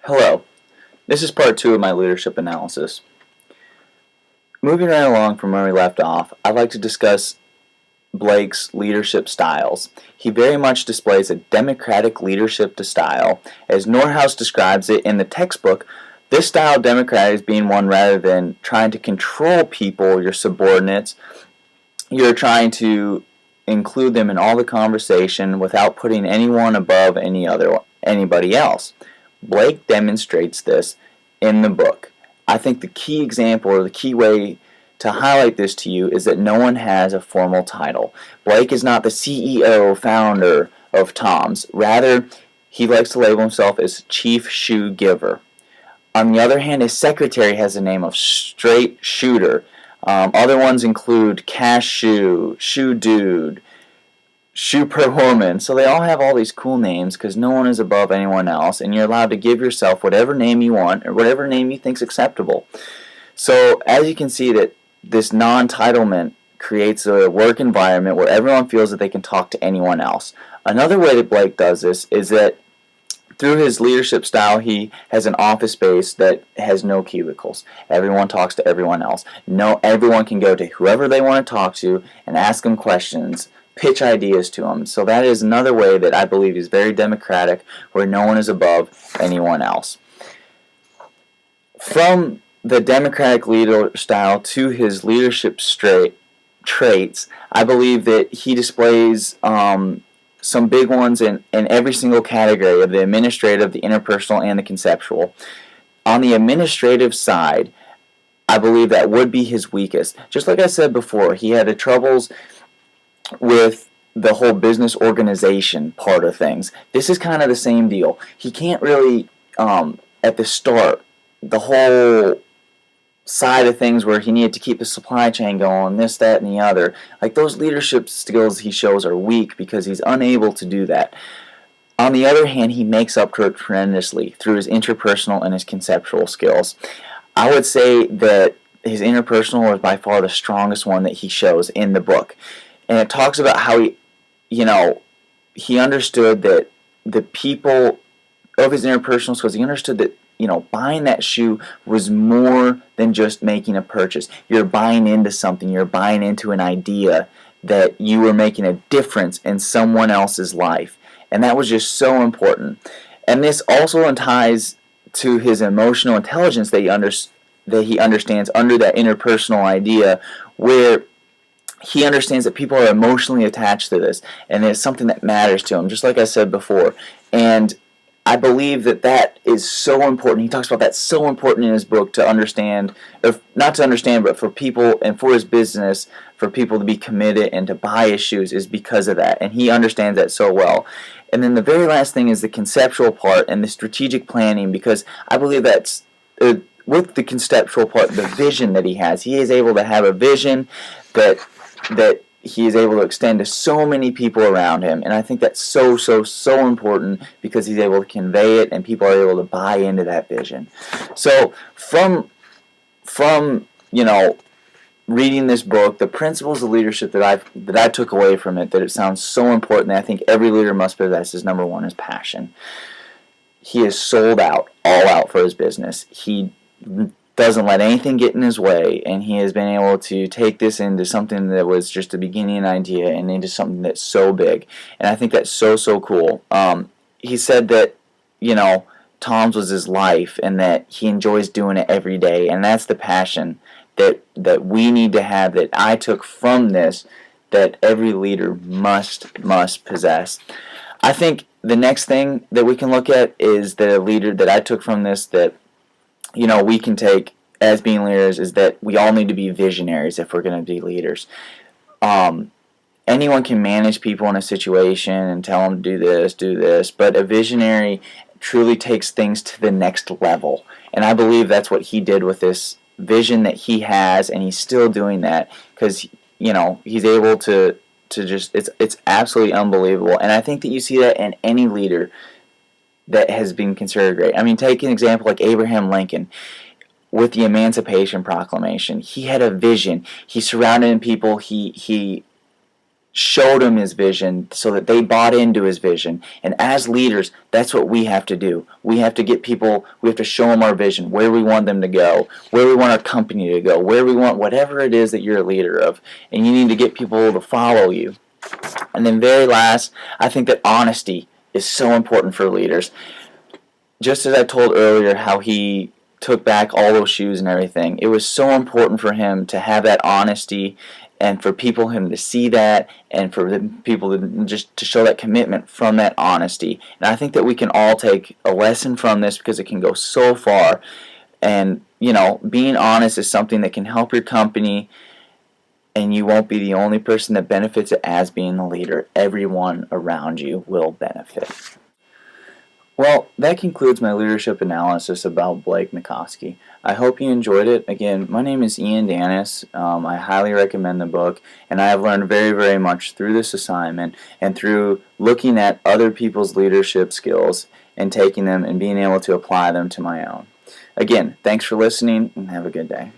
Hello, this is part 2 of my leadership analysis. Moving right along from where we left off, I'd like to discuss Blake's leadership styles. He very much displays a democratic leadership style. As Norhaus describes it in the textbook, this style of democrat is being one rather than trying to control people, your subordinates. You're trying to include them in all the conversation without putting anyone above anybody else. Blake demonstrates this in the book. I think the key example or the key way to highlight this to you is that no one has a formal title. Blake is not the CEO, founder of Tom's. Rather, he likes to label himself as Chief Shoe Giver. On the other hand, his secretary has the name of Straight Shooter. Other ones include Cash Shoe, Shoe Dude, Shoe Per Woman. So they all have all these cool names because no one is above anyone else, and you're allowed to give yourself whatever name you want or whatever name you think is acceptable. So as you can see, that this non-titlement creates a work environment where everyone feels that they can talk to anyone else. Another way that Blake does this is that through his leadership style, he has an office space that has no cubicles. Everyone talks to everyone else. Everyone can go to whoever they want to talk to and ask them questions, pitch ideas to them. So that is another way that I believe is very democratic, where no one is above anyone else. From the democratic leader style to his leadership traits, I believe that he displays some big ones in every single category of the administrative, the interpersonal, and the conceptual. On the administrative side, I believe that would be his weakest. Just like I said before, he had troubles with the whole business organization part of things. This is kind of the same deal. He can't really, at the start, the whole side of things where he needed to keep the supply chain going, this, that, and the other. Like, those leadership skills he shows are weak because he's unable to do that. On the other hand, he makes up for it tremendously through his interpersonal and his conceptual skills. I would say that his interpersonal is by far the strongest one that he shows in the book. And it talks about how he understood that the people of his interpersonal skills, he understood that buying that shoe was more than just making a purchase. You're buying into something. You're buying into an idea that you were making a difference in someone else's life. And that was just so important. And this also ties to his emotional intelligence that he understands under that interpersonal idea, where he understands that people are emotionally attached to this, and it's something that matters to him, just like I said before. And I believe that is so important. He talks about that so important in his book to understand, or not to understand, but for people and for his business, for people to be committed and to buy his shoes is because of that. And he understands that so well. And then the very last thing is the conceptual part and the strategic planning, because I believe that's, with the conceptual part, the vision that he has. He is able to have a vision that he is able to extend to so many people around him, and I think that's so important because he's able to convey it and people are able to buy into that vision. So from reading this book, the principles of leadership that I took away from it, that it sounds so important that I think every leader must possess, is number one is passion. He is sold out, all out for his business. He doesn't let anything get in his way, and he has been able to take this into something that was just a beginning idea and into something that's so big. And I think that's so cool. He said that Tom's was his life and that he enjoys doing it every day, and that's the passion that we need to have, that I took from this, that every leader must possess. I think the next thing that we can look at is the leader that I took from this, that we can take as being leaders, is that we all need to be visionaries if we're going to be leaders. Anyone can manage people in a situation and tell them to do this, but a visionary truly takes things to the next level. And I believe that's what he did with this vision that he has, and he's still doing that because he's able to just, it's absolutely unbelievable. And I think that you see that in any leader that has been considered great. I mean, take an example like Abraham Lincoln with the Emancipation Proclamation. He had a vision. He surrounded people. He showed him his vision so that they bought into his vision. And as leaders, that's what we have to do. We have to get people, we have to show them our vision, where we want them to go, where we want our company to go, where we want whatever it is that you're a leader of. And you need to get people to follow you. And then very last, I think that honesty is so important for leaders. Just as I told earlier how he took back all those shoes and everything, it was so important for him to have that honesty and for him to see that, and for the people to just to show that commitment from that honesty. And I think that we can all take a lesson from this, because it can go so far. And being honest is something that can help your company, and you won't be the only person that benefits it as being the leader. Everyone around you will benefit. Well, that concludes my leadership analysis about Blake Mycoskie. I hope you enjoyed it. Again, my name is Danis. I highly recommend the book, and I have learned very, very much through this assignment and through looking at other people's leadership skills and taking them and being able to apply them to my own. Again, thanks for listening, and have a good day.